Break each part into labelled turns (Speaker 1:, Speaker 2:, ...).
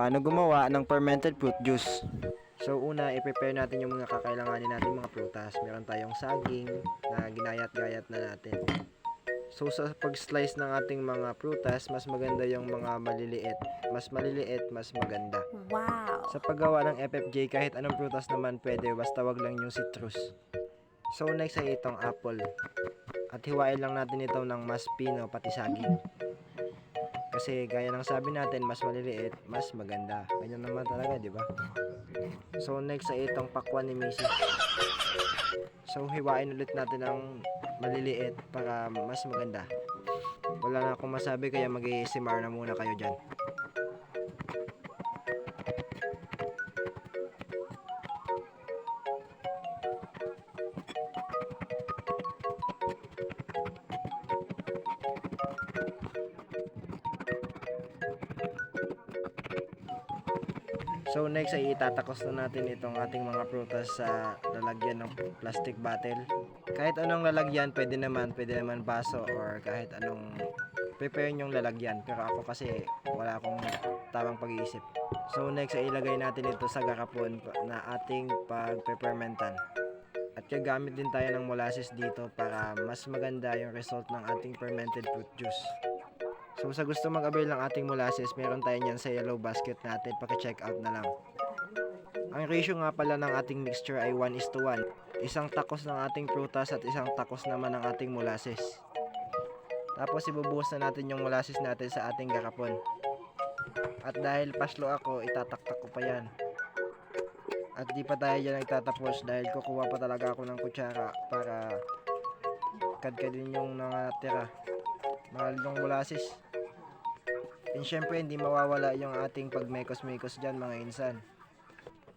Speaker 1: Paano gumawa ng fermented fruit juice? So una, i-prepare natin yung mga kakailanganin natin mga prutas. Meron tayong saging na ginayat-gayat na natin. So sa pag-slice ng ating mga prutas, mas maganda yung mga maliliit. Mas maliliit, mas maganda.
Speaker 2: Wow!
Speaker 1: Sa paggawa ng FFJ, kahit anong prutas naman pwede, basta wag lang yung citrus. So next ay itong apple. At hiwain lang natin ito ng mas pino pati saging. Kasi gaya ng sabi natin, mas maliliit, mas maganda. Ganyan naman talaga, di ba? So next ay itong pakwan ni Missy. So hiwain ulit natin ng maliliit para mas maganda. Wala na akong masabi kaya mag-ASMR na muna kayo dyan. So next ay itatakos na natin itong ating mga prutas sa lalagyan ng plastic bottle. Kahit anong lalagyan, pwede naman baso or kahit anong prepare nyong lalagyan. Pero ako kasi wala akong tamang pag-iisip. So next ay ilagay natin ito sa garapon na ating pag-fermentan. At gagamit din tayo ng molasses dito para mas maganda yung result ng ating fermented fruit juice. So sa gusto mag-avail ng ating molasses, meron tayo niyan sa yellow basket natin, paki-check out na lang. Ang ratio nga pala ng ating mixture ay 1:1. Isang takos ng ating prutas at isang takos naman ng ating molasses. Tapos ibubuhos na natin yung molasses natin sa ating garapon. At dahil paslo ako, itataktak ko pa yan. At di pa tayo dyan nagtatapos dahil kukuha pa talaga ako ng kutsara para kadkadin yung natira. Mahal yung molasses. And syempre hindi mawawala yung ating pagmekos-mekos dyan mga insan.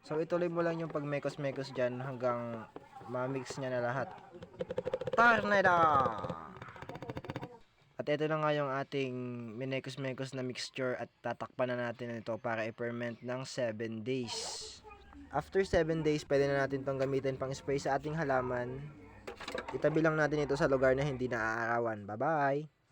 Speaker 1: So ituloy mo lang yung pagmekos-mekos dyan hanggang ma-mix niya na lahat. Tornado! At ito na nga yung ating minekos-mekos na mixture at tatakpan na natin ito para i-ferment ng 7 days. After 7 days, pwede na natin itong gamitin pang spray sa ating halaman. Itabi lang natin ito sa lugar na hindi naaarawan. Bye-bye!